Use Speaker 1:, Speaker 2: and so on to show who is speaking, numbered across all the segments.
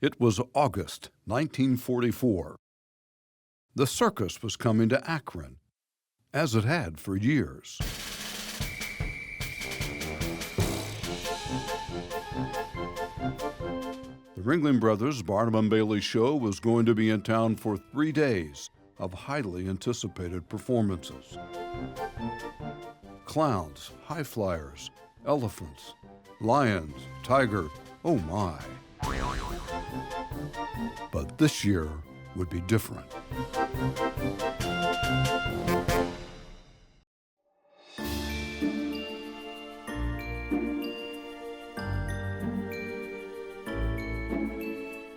Speaker 1: It was August 1944. The circus was coming to Akron, as it had for years. The Ringling Brothers Barnum and Bailey show was going to be in town for 3 days of highly anticipated performances. Clowns, high flyers, elephants, lions, tigers, oh my. But this year would be different.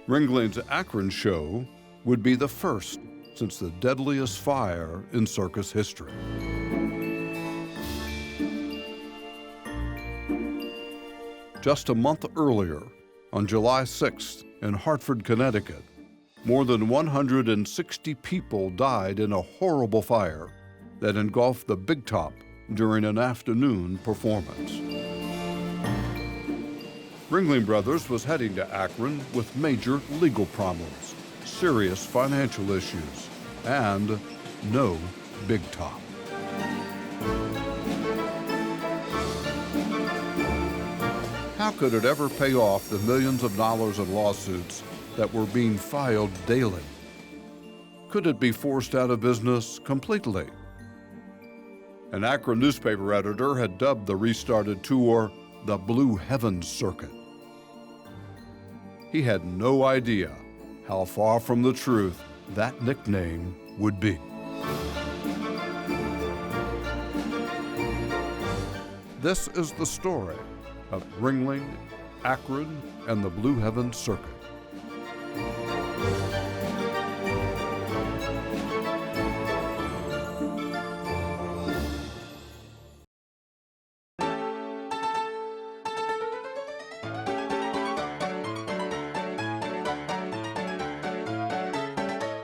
Speaker 1: Ringling's Akron show would be the first since the deadliest fire in circus history. Just a month earlier, on July 6th in Hartford, Connecticut, more than 160 people died in a horrible fire that engulfed the Big Top during an afternoon performance. Ringling Brothers was heading to Akron with major legal problems, serious financial issues, and no Big Top. How could it ever pay off the millions of dollars in lawsuits that were being filed daily? Could it be forced out of business completely? An Akron newspaper editor had dubbed the restarted tour the Blue Heavens Circuit. He had no idea how far from the truth that nickname would be. This is the story of Ringling, Akron, and the Blue Heavens Circuit.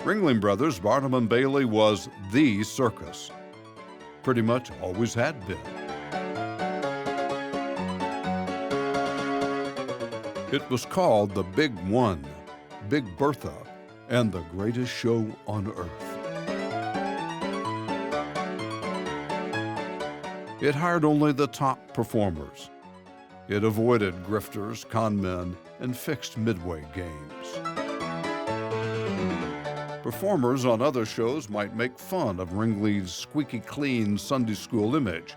Speaker 1: Ringling Brothers Barnum and Bailey was the circus. Pretty much always had been. It was called the Big One, Big Bertha, and the greatest show on earth. It hired only the top performers. It avoided grifters, con men, and fixed midway games. Performers on other shows might make fun of Ringling's squeaky clean Sunday school image,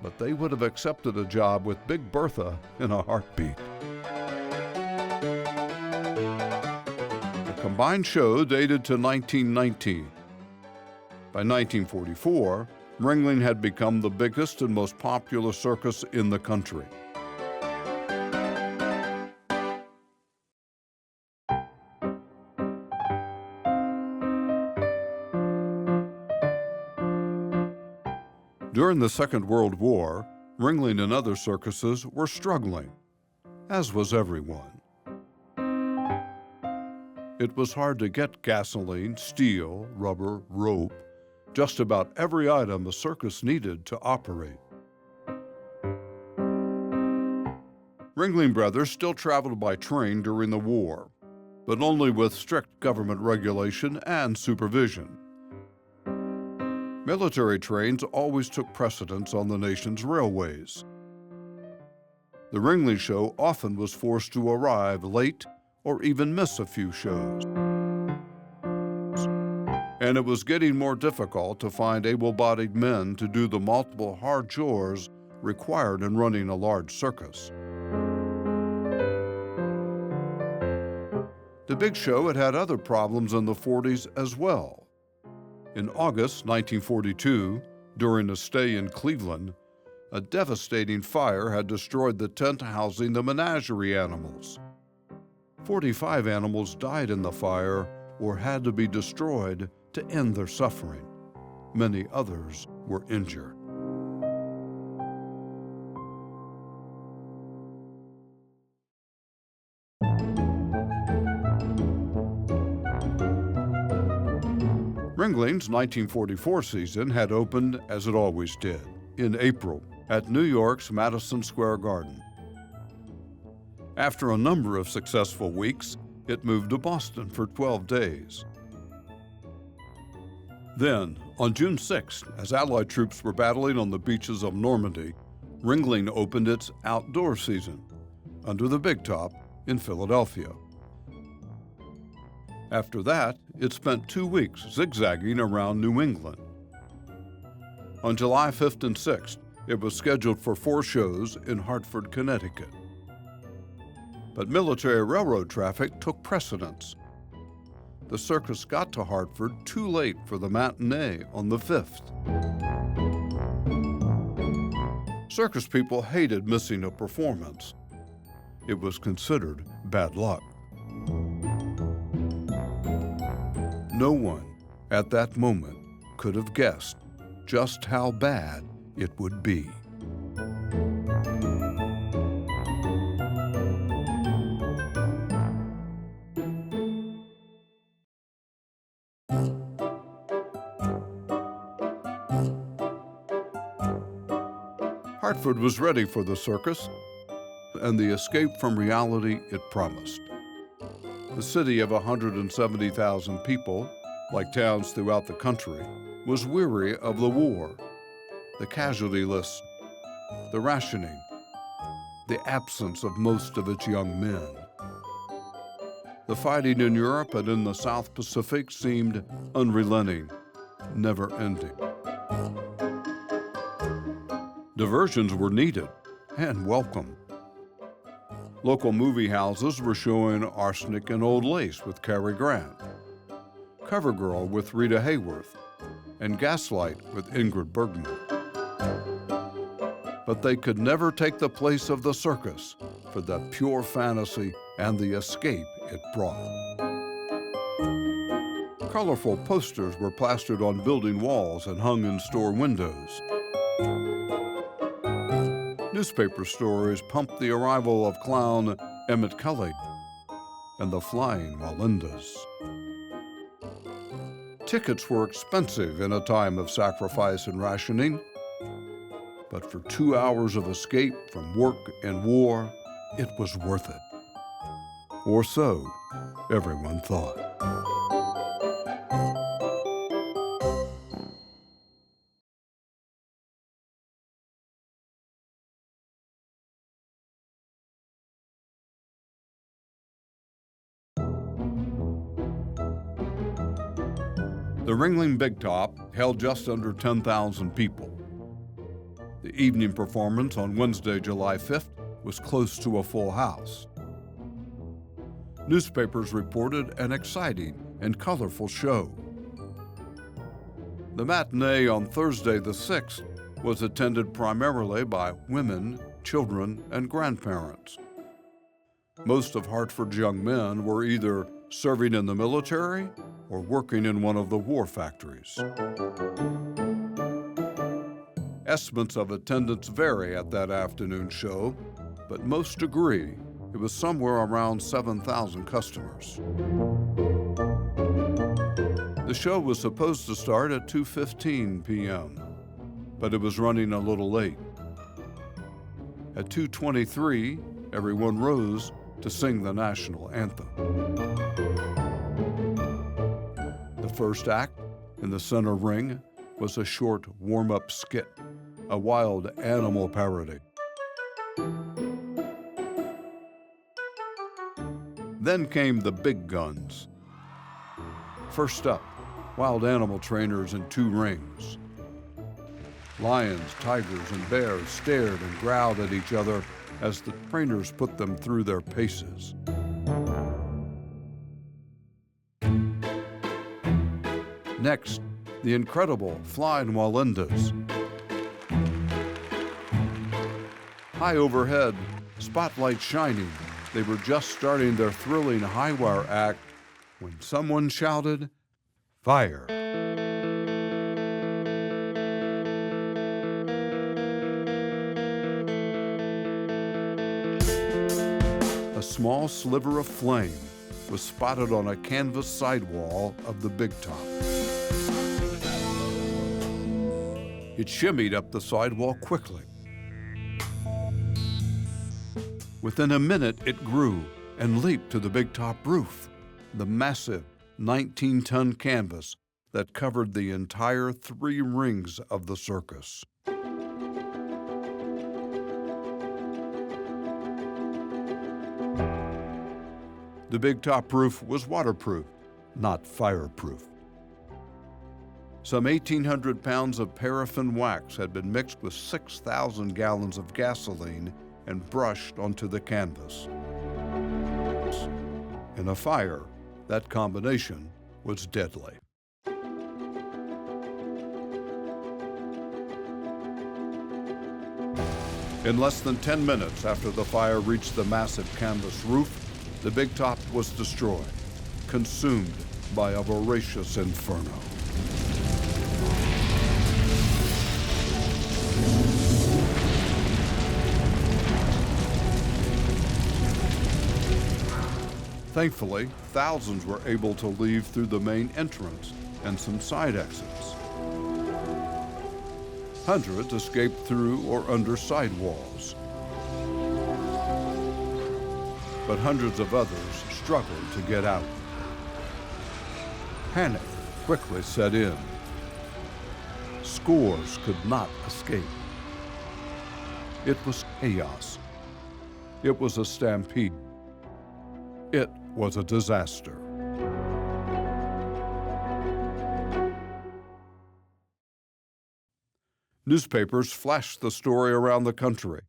Speaker 1: but they would have accepted a job with Big Bertha in a heartbeat. The combined show dated to 1919. By 1944, Ringling had become the biggest and most popular circus in the country. During the Second World War, Ringling and other circuses were struggling, as was everyone. It was hard to get gasoline, steel, rubber, rope, just about every item a circus needed to operate. Ringling Brothers still traveled by train during the war, but only with strict government regulation and supervision. Military trains always took precedence on the nation's railways. The Ringling show often was forced to arrive late or even miss a few shows. And it was getting more difficult to find able-bodied men to do the multiple hard chores required in running a large circus. The big show had had other problems in the 40s as well. In August 1942, during a stay in Cleveland, a devastating fire had destroyed the tent housing the menagerie animals. 45 animals died in the fire or had to be destroyed to end their suffering. Many others were injured. Ringling's 1944 season had opened as it always did, in April, at New York's Madison Square Garden. After a number of successful weeks, it moved to Boston for 12 days. Then, on June 6th, as Allied troops were battling on the beaches of Normandy, Ringling opened its outdoor season under the Big Top in Philadelphia. After that, it spent 2 weeks zigzagging around New England. On July 5th and 6th, it was scheduled for 4 shows in Hartford, Connecticut. But military railroad traffic took precedence. The circus got to Hartford too late for the matinee on the 5th. Circus people hated missing a performance. It was considered bad luck. No one at that moment could have guessed just how bad it would be. Hartford was ready for the circus and the escape from reality it promised. The city of 170,000 people, like towns throughout the country, was weary of the war, the casualty lists, the rationing, the absence of most of its young men. The fighting in Europe and in the South Pacific seemed unrelenting, never-ending. Diversions were needed and welcome. Local movie houses were showing Arsenic and Old Lace with Cary Grant, Covergirl with Rita Hayworth, and Gaslight with Ingrid Bergman. But they could never take the place of the circus for the pure fantasy and the escape it brought. Colorful posters were plastered on building walls and hung in store windows. Newspaper stories pumped the arrival of clown Emmett Kelly and the Flying Walendas. Tickets were expensive in a time of sacrifice and rationing, but for 2 hours of escape from work and war, it was worth it. Or so everyone thought. The Ringling Big Top held just under 10,000 people. The evening performance on Wednesday, July 5th, was close to a full house. Newspapers reported an exciting and colorful show. The matinee on Thursday the 6th was attended primarily by women, children, and grandparents. Most of Hartford's young men were either serving in the military or working in one of the war factories. Estimates of attendance vary at that afternoon show, but most agree it was somewhere around 7,000 customers. The show was supposed to start at 2:15 p.m., but it was running a little late. At 2:23, everyone rose to sing the national anthem. The first act, in the center ring, was a short warm-up skit, a wild animal parody. Then came the big guns. First up, wild animal trainers in 2 rings. Lions, tigers, and bears stared and growled at each other as the trainers put them through their paces. Next, the incredible Flying Walendas. High overhead, spotlight shining, they were just starting their thrilling high-wire act when someone shouted, "Fire!" A small sliver of flame was spotted on a canvas sidewall of the Big Top. It shimmied up the sidewall quickly. Within a minute, it grew and leaped to the big top roof, the massive 19-ton canvas that covered the entire 3 rings of the circus. The big top roof was waterproof, not fireproof. Some 1,800 pounds of paraffin wax had been mixed with 6,000 gallons of gasoline and brushed onto the canvas. In a fire, that combination was deadly. In less than 10 minutes after the fire reached the massive canvas roof, the big top was destroyed, consumed by a voracious inferno. Thankfully, thousands were able to leave through the main entrance and some side exits. Hundreds escaped through or under sidewalls. But hundreds of others struggled to get out. Panic quickly set in. Scores could not escape. It was chaos. It was a stampede. It was a disaster. Newspapers flashed the story around the country.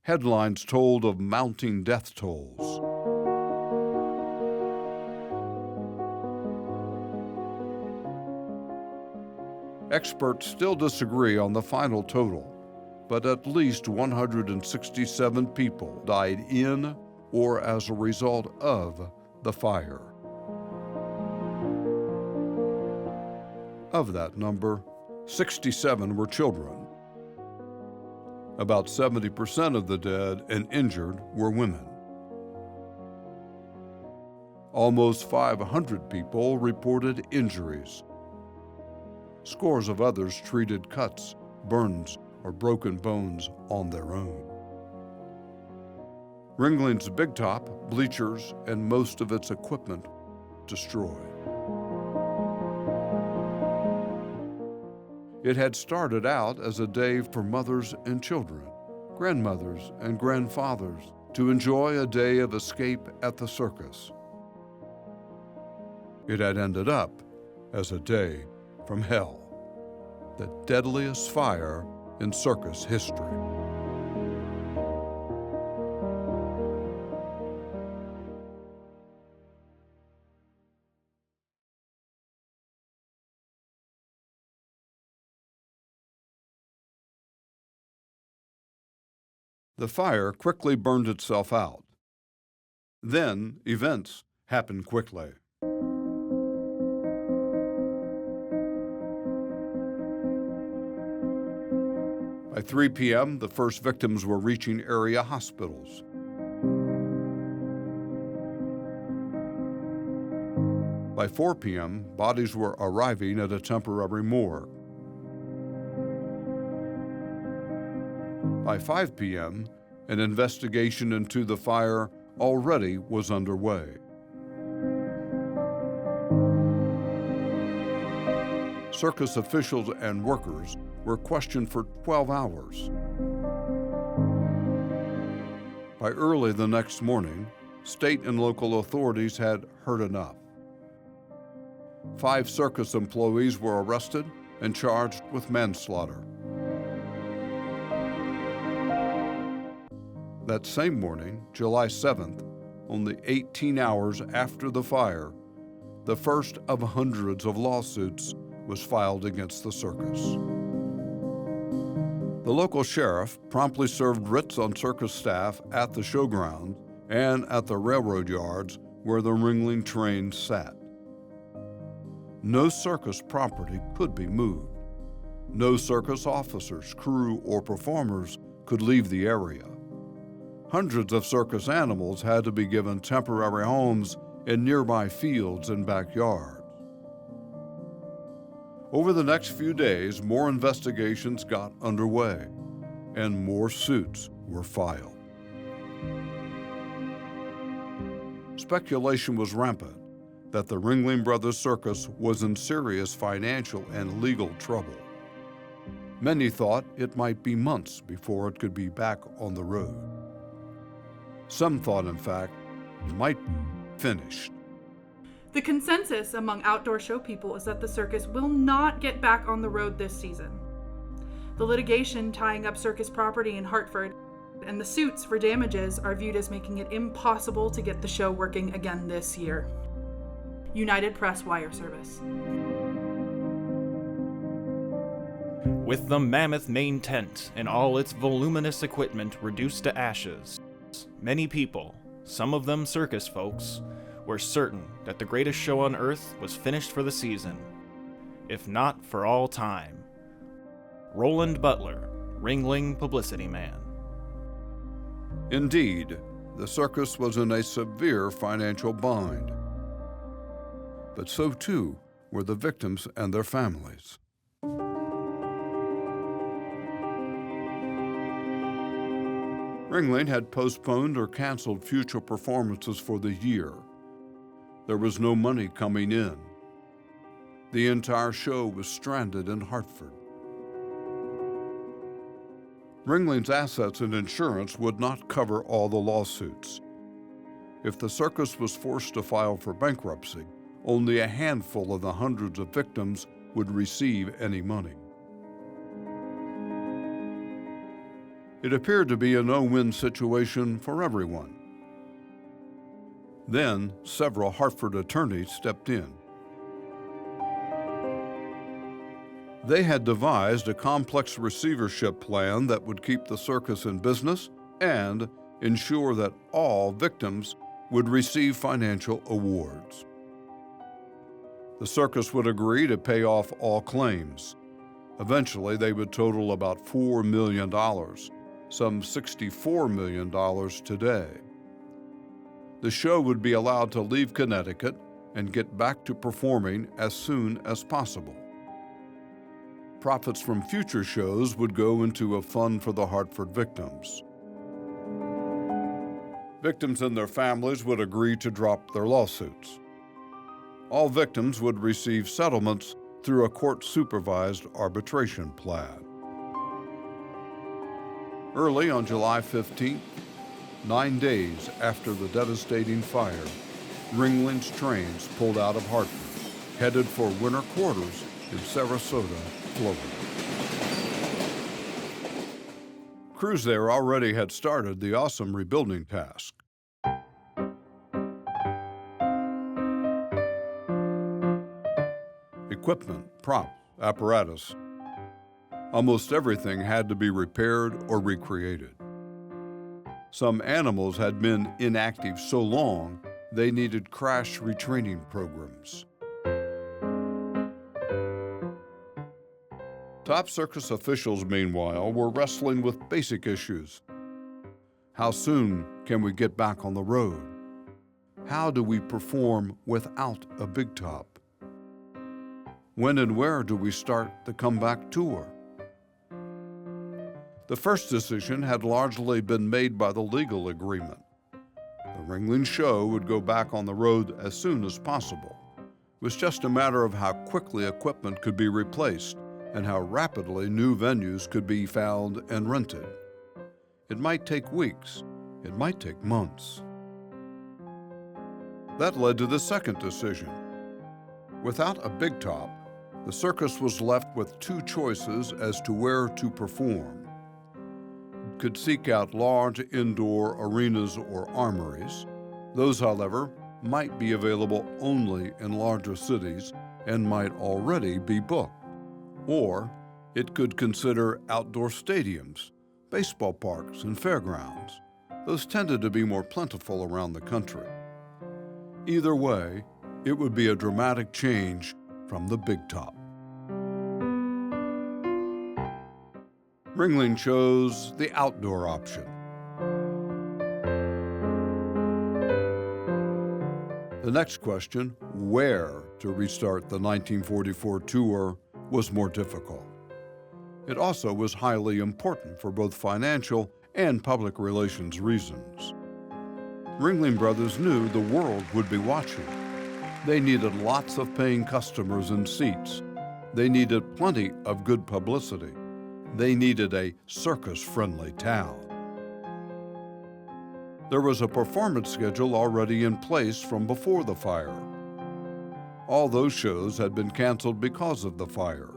Speaker 1: Headlines told of mounting death tolls. Experts still disagree on the final total, but at least 167 people died in or as a result of the fire. Of that number, 67 were children. About 70% of the dead and injured were women. Almost 500 people reported injuries. Scores of others treated cuts, burns, or broken bones on their own. Ringling's big top, bleachers, and most of its equipment destroyed. It had started out as a day for mothers and children, grandmothers and grandfathers, to enjoy a day of escape at the circus. It had ended up as a day from hell, the deadliest fire in circus history. The fire quickly burned itself out. Then events happened quickly. By 3 p.m., the first victims were reaching area hospitals. By 4 p.m., bodies were arriving at a temporary morgue. By 5 p.m., an investigation into the fire already was underway. Circus officials and workers were questioned for 12 hours. By early the next morning, state and local authorities had heard enough. 5 circus employees were arrested and charged with manslaughter. That same morning, July 7th, only 18 hours after the fire, the first of hundreds of lawsuits was filed against the circus. The local sheriff promptly served writs on circus staff at the showground and at the railroad yards where the Ringling train sat. No circus property could be moved. No circus officers, crew, or performers could leave the area. Hundreds of circus animals had to be given temporary homes in nearby fields and backyards. Over the next few days, more investigations got underway, and more suits were filed. Speculation was rampant that the Ringling Brothers Circus was in serious financial and legal trouble. Many thought it might be months before it could be back on the road. Some thought, in fact, it might be finished.
Speaker 2: The consensus among outdoor show people is that the circus will not get back on the road this season. The litigation tying up circus property in Hartford and the suits for damages are viewed as making it impossible to get the show working again this year. United Press Wire Service.
Speaker 3: With the mammoth main tent and all its voluminous equipment reduced to ashes, many people, some of them circus folks, were certain that the greatest show on earth was finished for the season, if not for all time. Roland Butler, Ringling publicity man.
Speaker 1: Indeed, the circus was in a severe financial bind. But so too were the victims and their families. Ringling had postponed or canceled future performances for the year. There was no money coming in. The entire show was stranded in Hartford. Ringling's assets and insurance would not cover all the lawsuits. If the circus was forced to file for bankruptcy, only a handful of the hundreds of victims would receive any money. It appeared to be a no-win situation for everyone. Then, several Hartford attorneys stepped in. They had devised a complex receivership plan that would keep the circus in business and ensure that all victims would receive financial awards. The circus would agree to pay off all claims. Eventually, they would total about $4 million, some $64 million today. The show would be allowed to leave Connecticut and get back to performing as soon as possible. Profits from future shows would go into a fund for the Hartford victims. Victims and their families would agree to drop their lawsuits. All victims would receive settlements through a court-supervised arbitration plan. Early on July 15th, 9 days after the devastating fire, Ringling's trains pulled out of Hartford, headed for winter quarters in Sarasota, Florida. Crews there already had started the awesome rebuilding task. Equipment, props, apparatus. Almost everything had to be repaired or recreated. Some animals had been inactive so long, they needed crash retraining programs. Top circus officials, meanwhile, were wrestling with basic issues. How soon can we get back on the road? How do we perform without a big top? When and where do we start the comeback tour? The first decision had largely been made by the legal agreement. The Ringling show would go back on the road as soon as possible. It was just a matter of how quickly equipment could be replaced and how rapidly new venues could be found and rented. It might take weeks, it might take months. That led to the second decision. Without a big top, the circus was left with two choices as to where to perform. It could seek out large indoor arenas or armories. Those, however, might be available only in larger cities and might already be booked. Or it could consider outdoor stadiums, baseball parks, and fairgrounds. Those tended to be more plentiful around the country. Either way, it would be a dramatic change from the big top. Ringling chose the outdoor option. The next question, where to restart the 1944 tour, was more difficult. It also was highly important for both financial and public relations reasons. Ringling Brothers knew the world would be watching. They needed lots of paying customers and seats. They needed plenty of good publicity. They needed a circus-friendly town. There was a performance schedule already in place from before the fire. All those shows had been canceled because of the fire.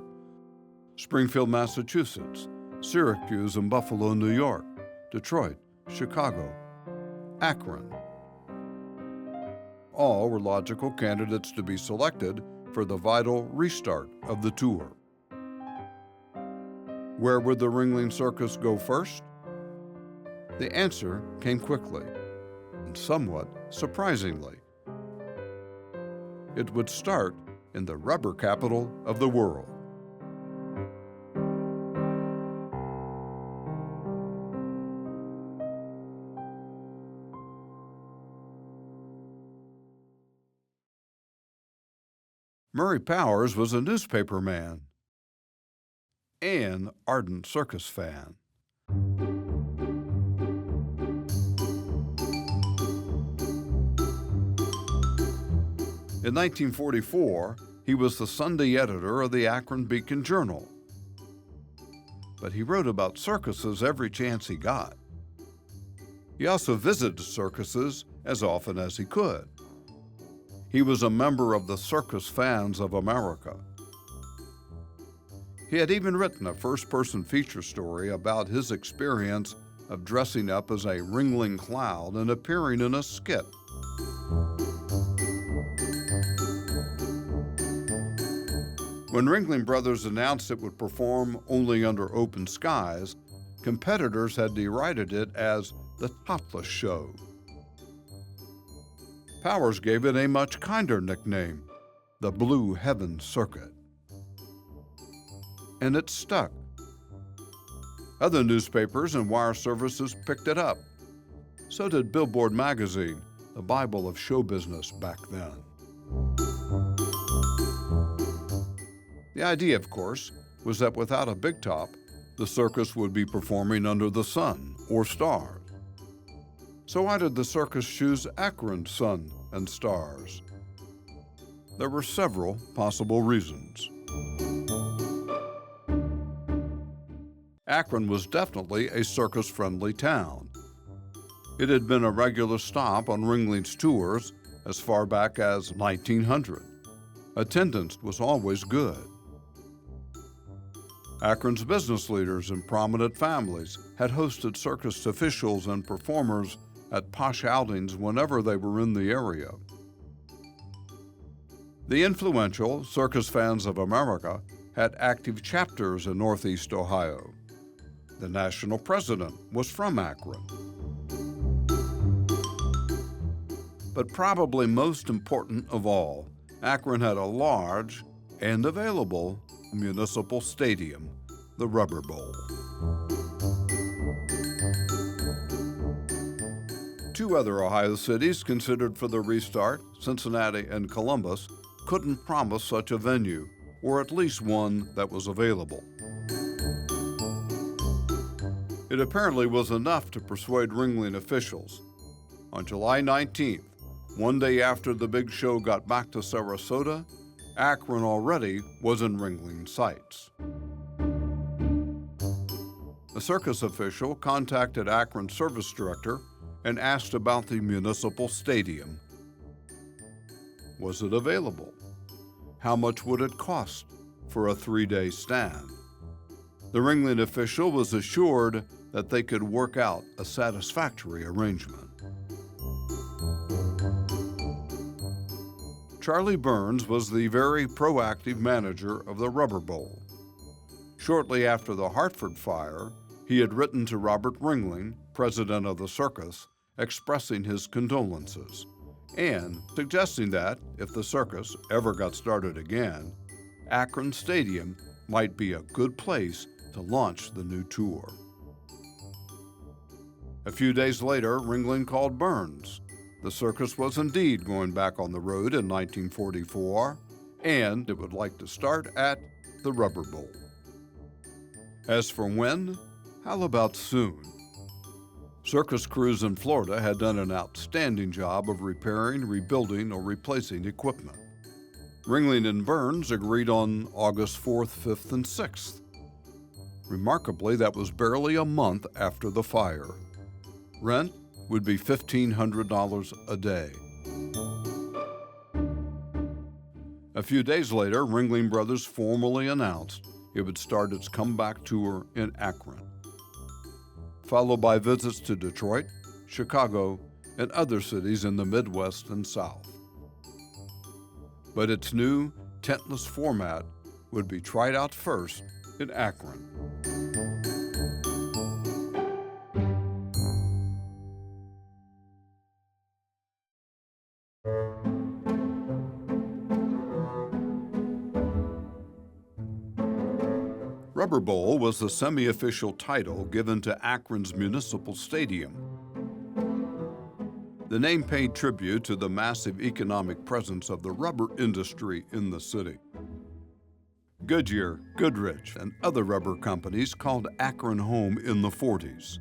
Speaker 1: Springfield, Massachusetts, Syracuse and Buffalo, New York, Detroit, Chicago, Akron. All were logical candidates to be selected for the vital restart of the tour. Where would the Ringling Circus go first? The answer came quickly, and somewhat surprisingly. It would start in the rubber capital of the world. Murray Powers was a newspaper man and ardent circus fan. In 1944, he was the Sunday editor of the Akron Beacon Journal. But he wrote about circuses every chance he got. He also visited circuses as often as he could. He was a member of the Circus Fans of America. He had even written a first-person feature story about his experience of dressing up as a Ringling clown and appearing in a skit. When Ringling Brothers announced it would perform only under open skies, competitors had derided it as the topless show. Powers gave it a much kinder nickname, the Blue Heaven Circuit. And it stuck. Other newspapers and wire services picked it up. So did Billboard magazine, the Bible of show business back then. The idea, of course, was that without a big top, the circus would be performing under the sun or stars. So why did the circus choose Akron sun and stars? There were several possible reasons. Akron was definitely a circus-friendly town. It had been a regular stop on Ringling's tours as far back as 1900. Attendance was always good. Akron's business leaders and prominent families had hosted circus officials and performers at posh outings whenever they were in the area. The influential Circus Fans of America had active chapters in Northeast Ohio. The national president was from Akron. But probably most important of all, Akron had a large and available municipal stadium, the Rubber Bowl. Two other Ohio cities considered for the restart, Cincinnati and Columbus, couldn't promise such a venue, or at least one that was available. It apparently was enough to persuade Ringling officials. On July 19th, one day after the big show got back to Sarasota, Akron already was in Ringling's sights. A circus official contacted Akron's service director and asked about the municipal stadium. Was it available? How much would it cost for a 3-day stand? The Ringling official was assured that they could work out a satisfactory arrangement. Charlie Burns was the very proactive manager of the Rubber Bowl. Shortly after the Hartford fire, he had written to Robert Ringling, president of the circus, expressing his condolences and suggesting that, if the circus ever got started again, Akron Stadium might be a good place to launch the new tour. A few days later, Ringling called Burns. The circus was indeed going back on the road in 1944, and it would like to start at the Rubber Bowl. As for when, how about soon? Circus crews in Florida had done an outstanding job of repairing, rebuilding, or replacing equipment. Ringling and Burns agreed on August 4th, 5th, and 6th. Remarkably, that was barely a month after the fire. Rent would be $1,500 a day. A few days later, Ringling Brothers formally announced it would start its comeback tour in Akron, followed by visits to Detroit, Chicago, and other cities in the Midwest and South. But its new tentless format would be tried out first in Akron. Rubber Bowl was the semi-official title given to Akron's municipal stadium. The name paid tribute to the massive economic presence of the rubber industry in the city. Goodyear, Goodrich, and other rubber companies called Akron home in the 40s.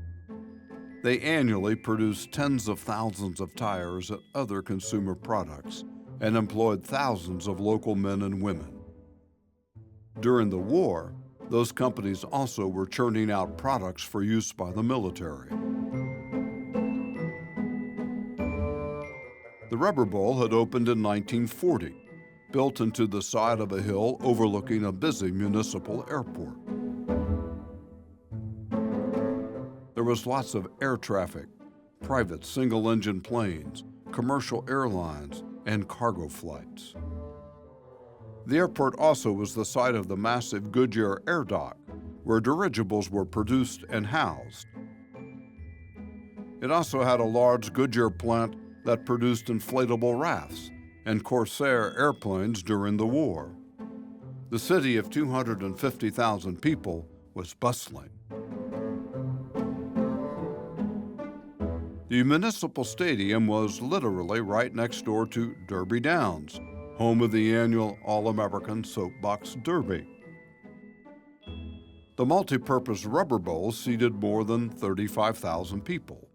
Speaker 1: They annually produced tens of thousands of tires and other consumer products and employed thousands of local men and women. During the war, those companies also were churning out products for use by the military. The Rubber Bowl had opened in 1940, built into the side of a hill overlooking a busy municipal airport. There was lots of air traffic, private single-engine planes, commercial airlines, and cargo flights. The airport also was the site of the massive Goodyear Air Dock, where dirigibles were produced and housed. It also had a large Goodyear plant that produced inflatable rafts and Corsair airplanes during the war. The city of 250,000 people was bustling. The municipal stadium was literally right next door to Derby Downs, home of the annual All-American Soapbox Derby. The multi-purpose Rubber Bowl seated more than 35,000 people.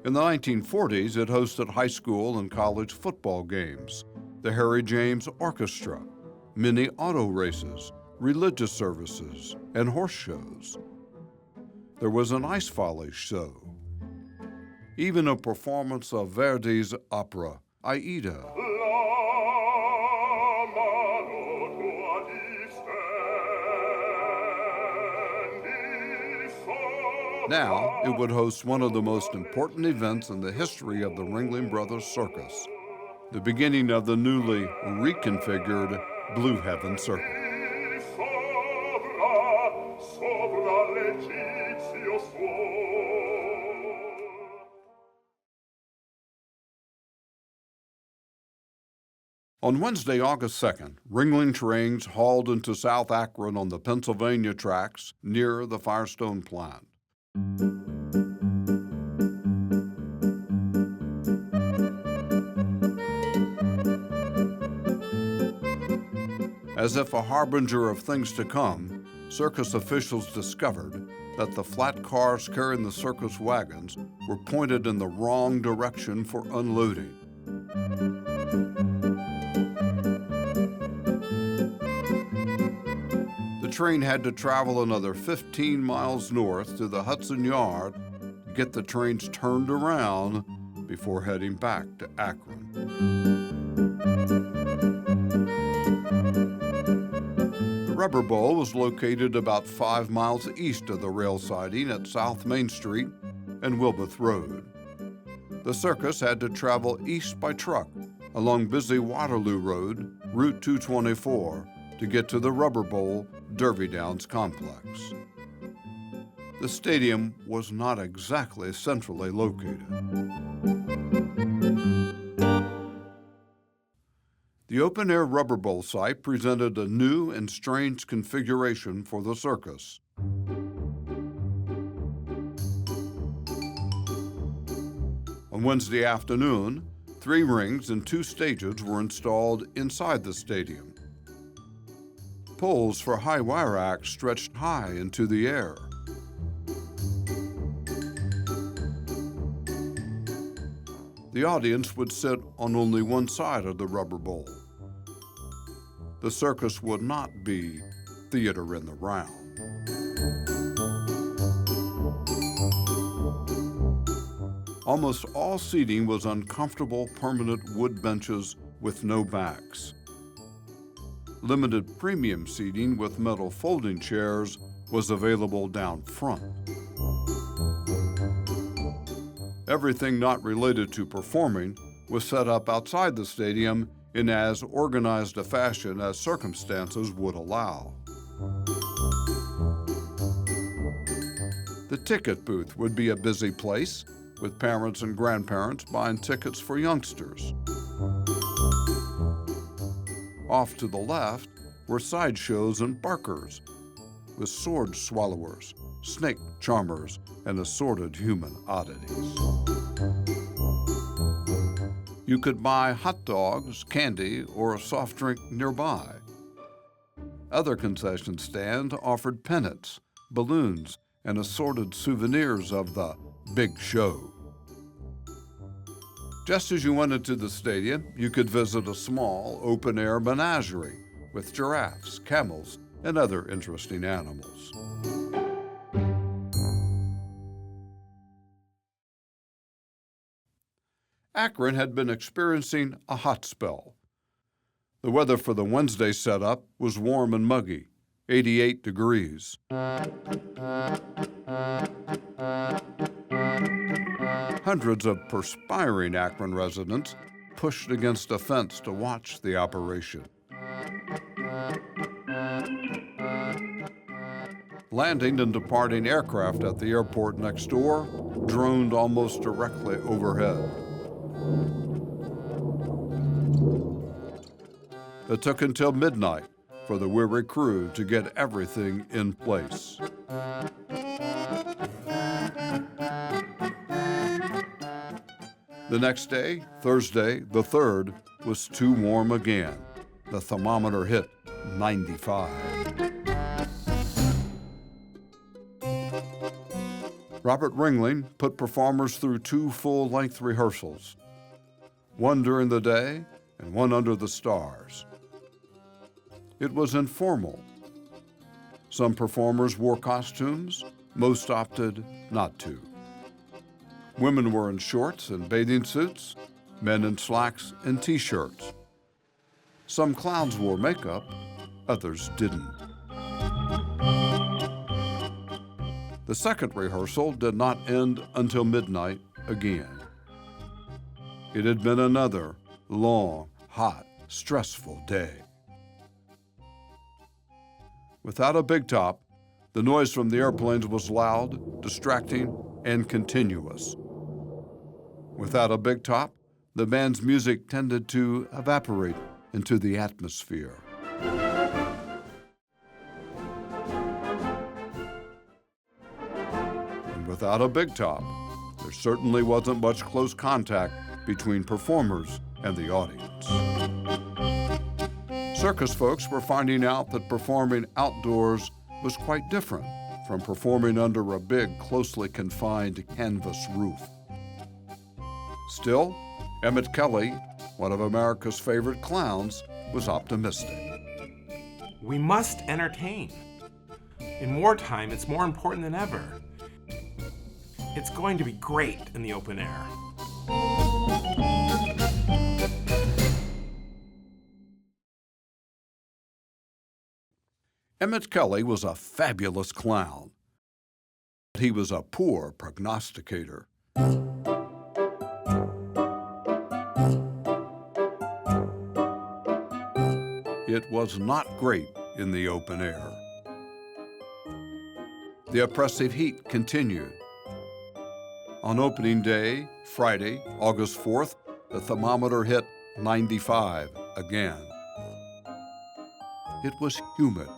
Speaker 1: In the 1940s, it hosted high school and college football games, the Harry James Orchestra, mini auto races, religious services, and horse shows. There was an ice volley show, even a performance of Verdi's opera, Aida. Now, it would host one of the most important events in the history of the Ringling Brothers Circus, the beginning of the newly reconfigured Blue Heaven Circus. On Wednesday, August 2nd, Ringling trains hauled into South Akron on the Pennsylvania tracks near the Firestone plant. As if a harbinger of things to come, circus officials discovered that the flat cars carrying the circus wagons were pointed in the wrong direction for unloading. The train had to travel another 15 miles north to the Hudson Yard to get the trains turned around before heading back to Akron. The Rubber Bowl was located about 5 miles east of the rail siding at South Main Street and Wilbeth Road. The circus had to travel east by truck along busy Waterloo Road, Route 224, to get to the Rubber Bowl Derby Downs complex. The stadium was not exactly centrally located. The open-air Rubber Bowl site presented a new and strange configuration for the circus. On Wednesday afternoon, 3 rings and 2 stages were installed inside the stadium. Poles for high wire acts stretched high into the air. The audience would sit on only one side of the rubber bowl. The circus would not be theater in the round. Almost all seating was uncomfortable permanent wood benches with no backs. Limited premium seating with metal folding chairs was available down front. Everything not related to performing was set up outside the stadium in as organized a fashion as circumstances would allow. The ticket booth would be a busy place, with parents and grandparents buying tickets for youngsters. Off to the left were sideshows and barkers, with sword swallowers, snake charmers, and assorted human oddities. You could buy hot dogs, candy, or a soft drink nearby. Other concession stands offered pennants, balloons, and assorted souvenirs of the big show. Just as you went into the stadium, you could visit a small, open-air menagerie with giraffes, camels, and other interesting animals. Akron had been experiencing a hot spell. The weather for the Wednesday setup was warm and muggy, 88 degrees. Hundreds of perspiring Akron residents pushed against a fence to watch the operation. Landing and departing aircraft at the airport next door droned almost directly overhead. It took until midnight for the weary crew to get everything in place. The next day, Thursday, the 3rd, was too warm again. The thermometer hit 95. Robert Ringling put performers through 2 full-length rehearsals, one during the day and one under the stars. It was informal. Some performers wore costumes, most opted not to. Women were in shorts and bathing suits, men in slacks and t-shirts. Some clowns wore makeup, others didn't. The second rehearsal did not end until midnight again. It had been another long, hot, stressful day. Without a big top, the noise from the airplanes was loud, distracting, and continuous. Without a big top, the band's music tended to evaporate into the atmosphere. And without a big top, there certainly wasn't much close contact between performers and the audience. Circus folks were finding out that performing outdoors was quite different from performing under a big, closely confined canvas roof. Still, Emmett Kelly, one of America's favorite clowns, was optimistic.
Speaker 4: We must entertain. In wartime, it's more important than ever. It's going to be great in the open air.
Speaker 1: Emmett Kelly was a fabulous clown. He was a poor prognosticator. It was not great in the open air. The oppressive heat continued. On opening day, Friday, August 4th, the thermometer hit 95 again. It was humid.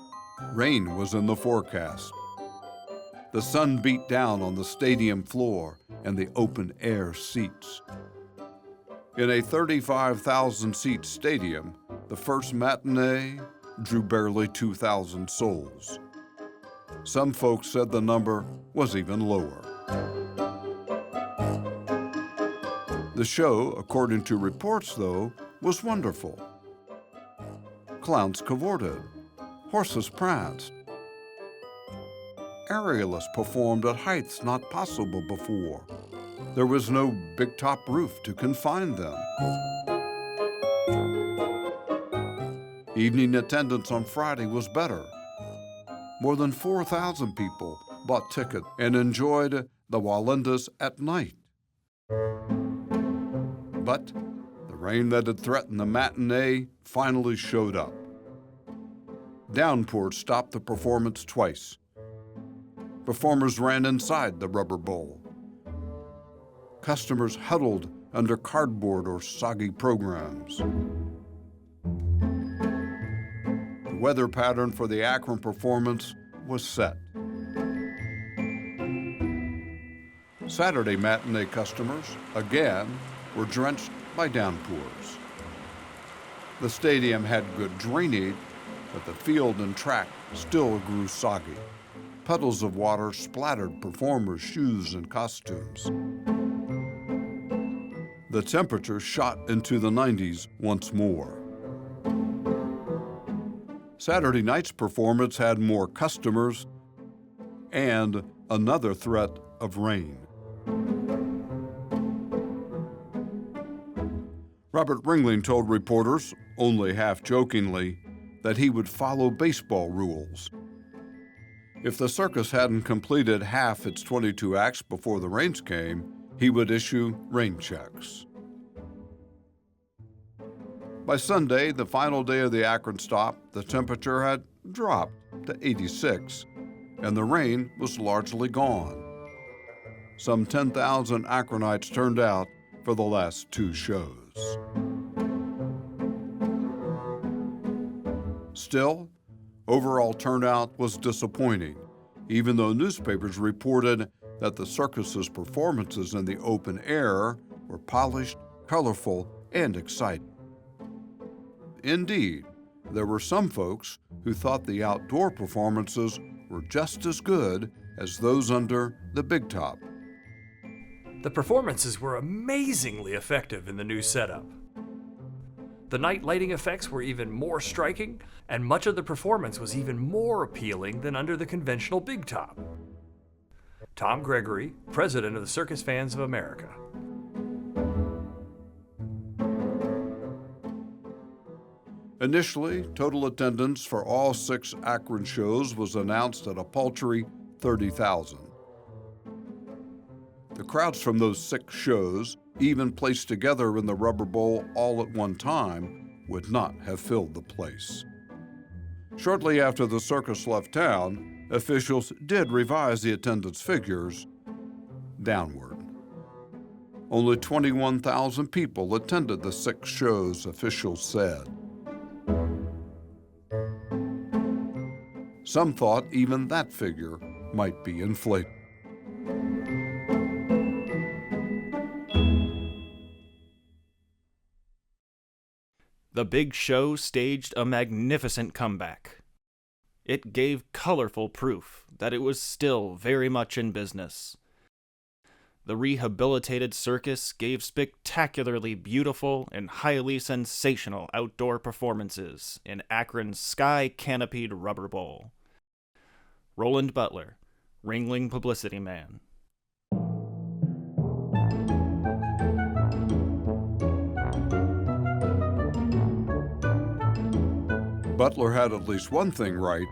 Speaker 1: Rain was in the forecast. The sun beat down on the stadium floor and the open-air seats. In a 35,000-seat stadium, the first matinee drew barely 2,000 souls. Some folks said the number was even lower. The show, according to reports, though, was wonderful. Clowns cavorted, horses pranced, aerialists performed at heights not possible before. There was no big top roof to confine them. Evening attendance on Friday was better. More than 4,000 people bought tickets and enjoyed the Wallendas at night. But the rain that had threatened the matinee finally showed up. Downpour stopped the performance twice. Performers ran inside the rubber bowl. Customers huddled under cardboard or soggy programs. The weather pattern for the Akron performance was set. Saturday matinee customers, again, were drenched by downpours. The stadium had good drainage, but the field and track still grew soggy. Puddles of water splattered performers' shoes and costumes. The temperature shot into the 90s once more. Saturday night's performance had more customers and another threat of rain. Robert Ringling told reporters, only half-jokingly, that he would follow baseball rules. If the circus hadn't completed half its 22 acts before the rains came, he would issue rain checks. By Sunday, the final day of the Akron stop, the temperature had dropped to 86, and the rain was largely gone. Some 10,000 Akronites turned out for the last two shows. Still, overall turnout was disappointing, even though newspapers reported that the circus's performances in the open air were polished, colorful, and exciting. Indeed, there were some folks who thought the outdoor performances were just as good as those under the big top.
Speaker 5: The performances were amazingly effective in the new setup. The night lighting effects were even more striking, and much of the performance was even more appealing than under the conventional big top. Tom Gregory, president of the Circus Fans of America.
Speaker 1: Initially, total attendance for all 6 Akron shows was announced at a paltry 30,000. The crowds from those 6 shows, even placed together in the rubber bowl all at one time, would not have filled the place. Shortly after the circus left town, officials did revise the attendance figures downward. Only 21,000 people attended the 6 shows, officials said. Some thought even that figure might be inflated.
Speaker 3: The big show staged a magnificent comeback. It gave colorful proof that it was still very much in business. The rehabilitated circus gave spectacularly beautiful and highly sensational outdoor performances in Akron's sky-canopied rubber bowl. Roland Butler, Ringling Publicity Man.
Speaker 1: Butler had at least one thing right.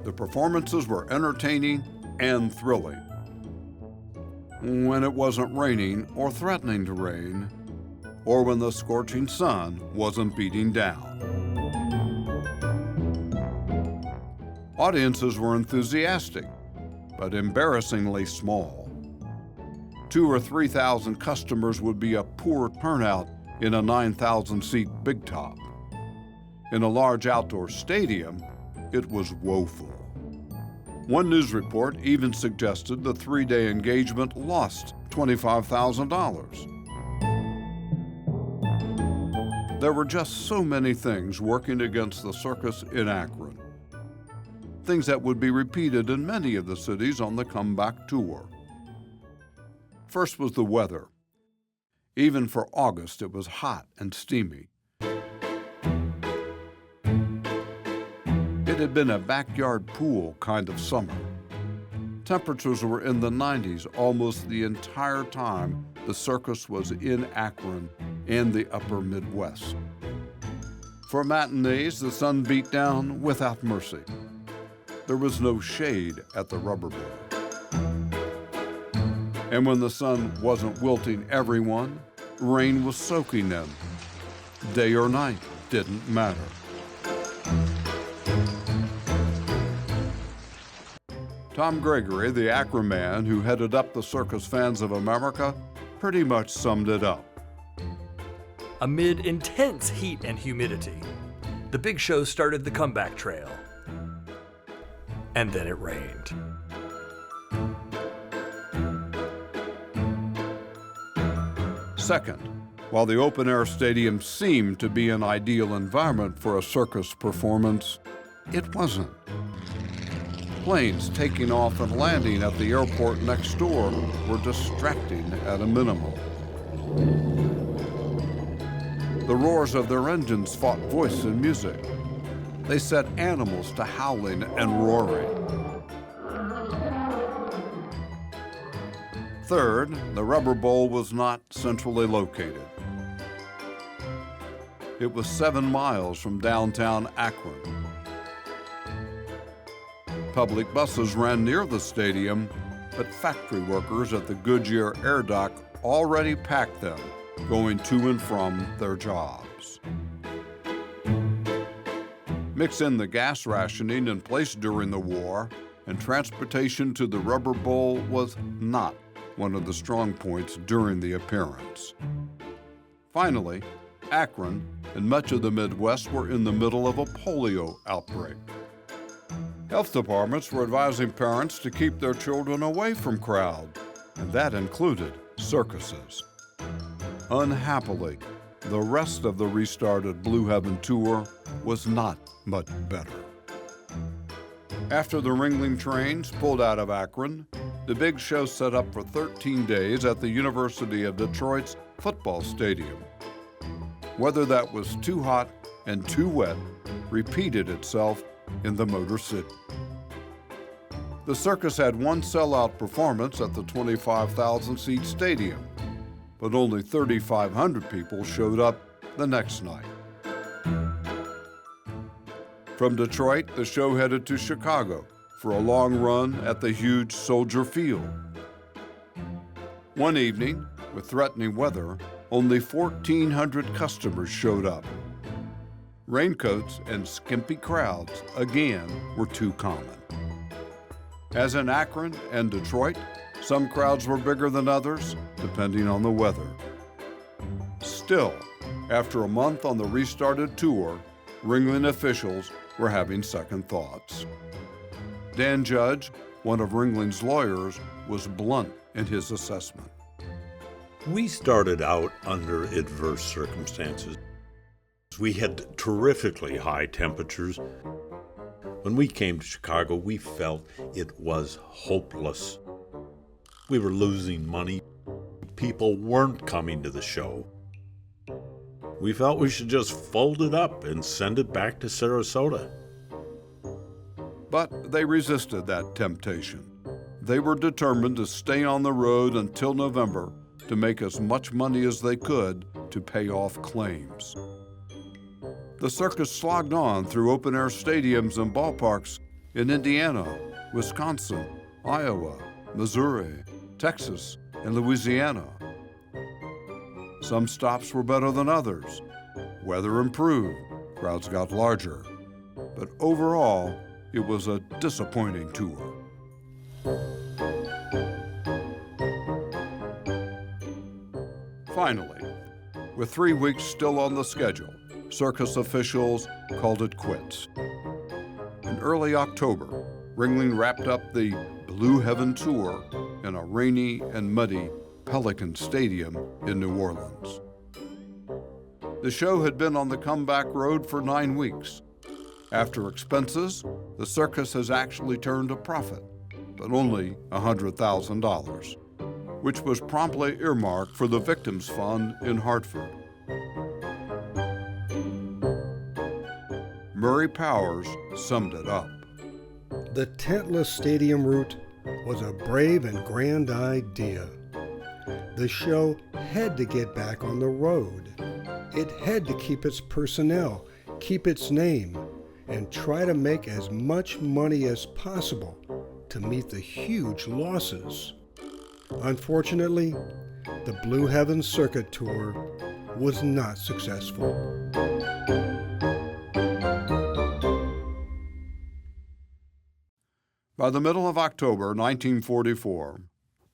Speaker 1: The performances were entertaining and thrilling. When it wasn't raining or threatening to rain, or when the scorching sun wasn't beating down. Audiences were enthusiastic, but embarrassingly small. 2,000 or 3,000 customers would be a poor turnout in a 9,000-seat big top. In a large outdoor stadium, it was woeful. One news report even suggested the 3-day engagement lost $25,000. There were just so many things working against the circus in Akron. Things that would be repeated in many of the cities on the comeback tour. First was the weather. Even for August, it was hot and steamy. It had been a backyard pool kind of summer. Temperatures were in the 90s almost the entire time the circus was in Akron and the upper Midwest. For matinees, the sun beat down without mercy. There was no shade at the Rubber Bowl. And when the sun wasn't wilting everyone, rain was soaking them. Day or night didn't matter. Tom Gregory, the Akron man who headed up the Circus Fans of America, pretty much summed it up.
Speaker 5: Amid intense heat and humidity, the big show started the comeback trail. And then it rained.
Speaker 1: Second, while the open-air stadium seemed to be an ideal environment for a circus performance, it wasn't. Planes taking off and landing at the airport next door were distracting at a minimum. The roars of their engines fought voice and music. They set animals to howling and roaring. Third, the Rubber Bowl was not centrally located. It was 7 miles from downtown Akron. Public buses ran near the stadium, but factory workers at the Goodyear air dock already packed them, going to and from their jobs. Mix in the gas rationing in place during the war, and transportation to the Rubber Bowl was not one of the strong points during the appearance. Finally, Akron and much of the Midwest were in the middle of a polio outbreak. Health departments were advising parents to keep their children away from crowds, and that included circuses. Unhappily, the rest of the restarted Blue Heaven tour was not much better. After the Ringling trains pulled out of Akron, the big show set up for 13 days at the University of Detroit's football stadium. Weather that was too hot and too wet repeated itself in the Motor City. The circus had one sellout performance at the 25,000-seat stadium, but only 3,500 people showed up the next night. From Detroit, the show headed to Chicago for a long run at the huge Soldier Field. One evening, with threatening weather, only 1,400 customers showed up. Raincoats and skimpy crowds, again, were too common. As in Akron and Detroit, some crowds were bigger than others, depending on the weather. Still, after a month on the restarted tour, Ringling officials were having second thoughts. Dan Judge, one of Ringling's lawyers, was blunt in his assessment.
Speaker 6: We started out under adverse circumstances. We had terrifically high temperatures. When we came to Chicago, we felt it was hopeless. We were losing money. People weren't coming to the show. We felt we should just fold it up and send it back to Sarasota.
Speaker 1: But they resisted that temptation. They were determined to stay on the road until November to make as much money as they could to pay off claims. The circus slogged on through open-air stadiums and ballparks in Indiana, Wisconsin, Iowa, Missouri, Texas, and Louisiana. Some stops were better than others. Weather improved, crowds got larger. But overall, it was a disappointing tour. Finally, with 3 weeks still on the schedule, circus officials called it quits. In early October, Ringling wrapped up the Blue Heaven tour in a rainy and muddy Pelican Stadium in New Orleans. The show had been on the comeback road for 9 weeks. After expenses, the circus has actually turned a profit, but only $100,000. which was promptly earmarked for the Victims Fund in Hartford. Murray Powers summed it up.
Speaker 7: The tentless stadium route was a brave and grand idea. The show had to get back on the road. It had to keep its personnel, keep its name, and try to make as much money as possible to meet the huge losses. Unfortunately, the Blue Heaven Circuit Tour was not successful.
Speaker 1: By the middle of October 1944,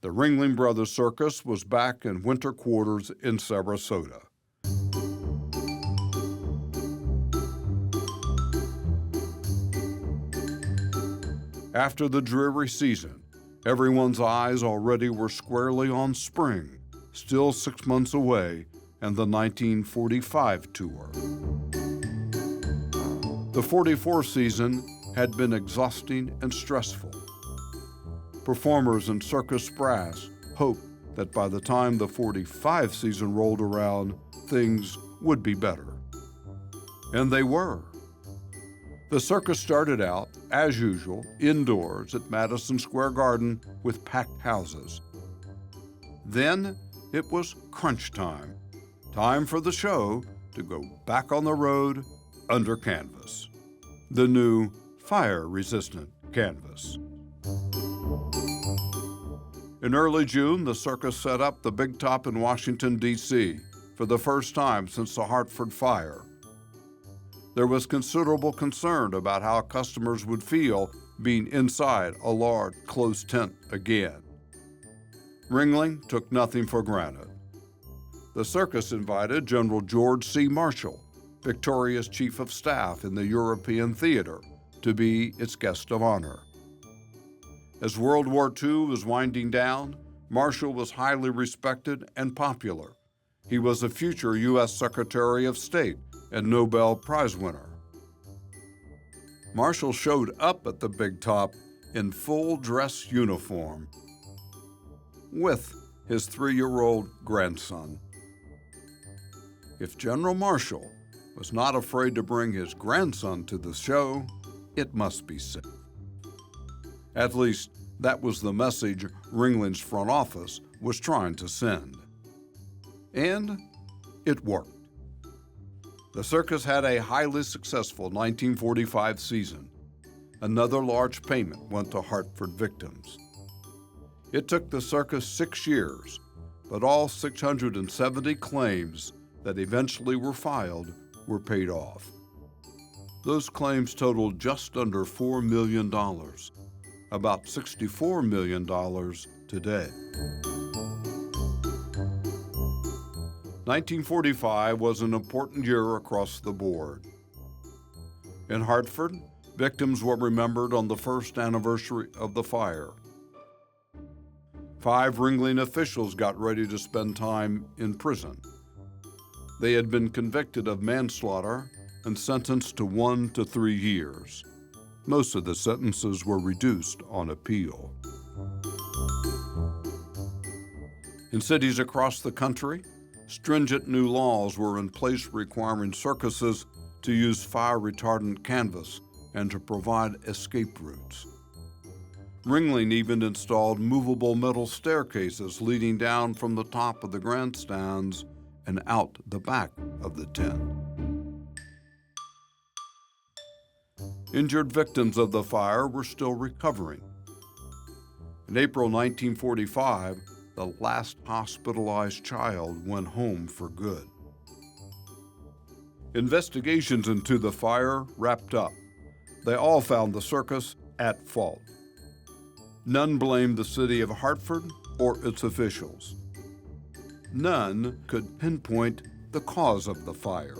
Speaker 1: the Ringling Brothers Circus was back in winter quarters in Sarasota. After the dreary season, everyone's eyes already were squarely on spring, still 6 months away, and the 1945 tour. The 44 season had been exhausting and stressful. Performers and circus brass hoped that by the time the 45 season rolled around, things would be better. And they were. The circus started out, as usual, indoors at Madison Square Garden with packed houses. Then it was crunch time, time for the show to go back on the road under canvas, the new fire-resistant canvas. In early June, the circus set up the Big Top in Washington, D.C. for the first time since the Hartford fire. There was considerable concern about how customers would feel being inside a large, closed tent again. Ringling took nothing for granted. The circus invited General George C. Marshall, Victoria's Chief of Staff in the European Theater, to be its guest of honor. As World War II was winding down, Marshall was highly respected and popular. He was a future U.S. Secretary of State and Nobel Prize winner. Marshall showed up at the Big Top in full dress uniform with his 3-year-old grandson. If General Marshall was not afraid to bring his grandson to the show, it must be safe. At least, that was the message Ringling's front office was trying to send. And it worked. The circus had a highly successful 1945 season. Another large payment went to Hartford victims. It took the circus 6 years, but all 670 claims that eventually were filed were paid off. Those claims totaled just under $4 million, about $64 million today. 1945 was an important year across the board. In Hartford, victims were remembered on the first anniversary of the fire. 5 Ringling officials got ready to spend time in prison. They had been convicted of manslaughter and sentenced to 1 to 3 years. Most of the sentences were reduced on appeal. In cities across the country, stringent new laws were in place requiring circuses to use fire-retardant canvas and to provide escape routes. Ringling even installed movable metal staircases leading down from the top of the grandstands and out the back of the tent. Injured victims of the fire were still recovering. In April 1945, the last hospitalized child went home for good. Investigations into the fire wrapped up. They all found the circus at fault. None blamed the city of Hartford or its officials. None could pinpoint the cause of the fire.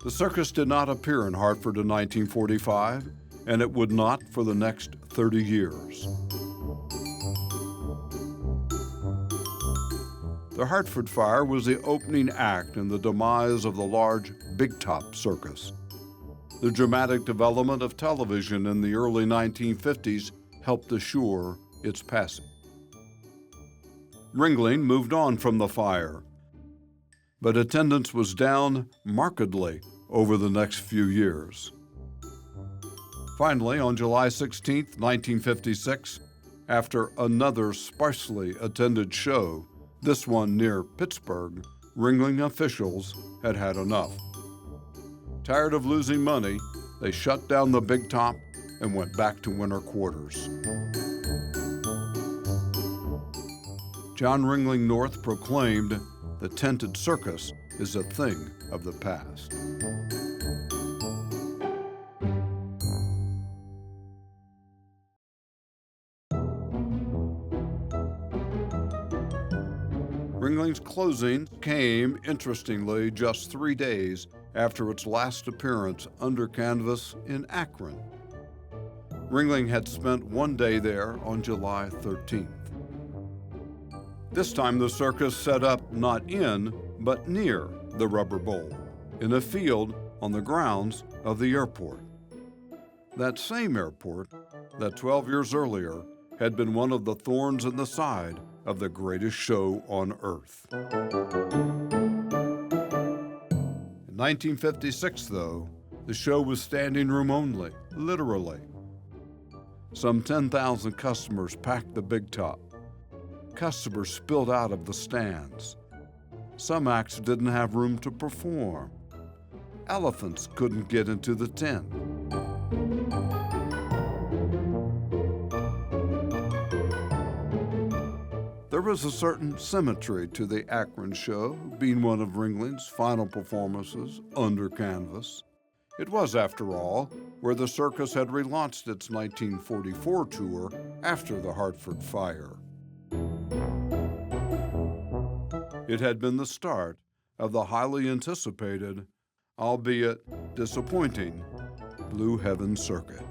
Speaker 1: The circus did not appear in Hartford in 1945, and it would not for the next 30 years. The Hartford fire was the opening act in the demise of the large Big Top circus. The dramatic development of television in the early 1950s helped assure its passage. Ringling moved on from the fire, but attendance was down markedly over the next few years. Finally, on July 16, 1956, after another sparsely attended show, this one near Pittsburgh, Ringling officials had had enough. Tired of losing money, they shut down the Big Top and went back to winter quarters. John Ringling North proclaimed, "The tented circus is a thing of the past." Ringling's closing came, interestingly, just 3 days after its last appearance under canvas in Akron. Ringling had spent 1 day there on July 13th. This time the circus set up not in, but near the Rubber Bowl, in a field on the grounds of the airport. That same airport that 12 years earlier had been one of the thorns in the side of the greatest show on earth. In 1956, though, the show was standing room only, literally. Some 10,000 customers packed the Big Top. Customers spilled out of the stands. Some acts didn't have room to perform. Elephants couldn't get into the tent. There was a certain symmetry to the Akron show, being one of Ringling's final performances under canvas. It was, after all, where the circus had relaunched its 1944 tour after the Hartford fire. It had been the start of the highly anticipated, albeit disappointing, Blue Heaven Circuit.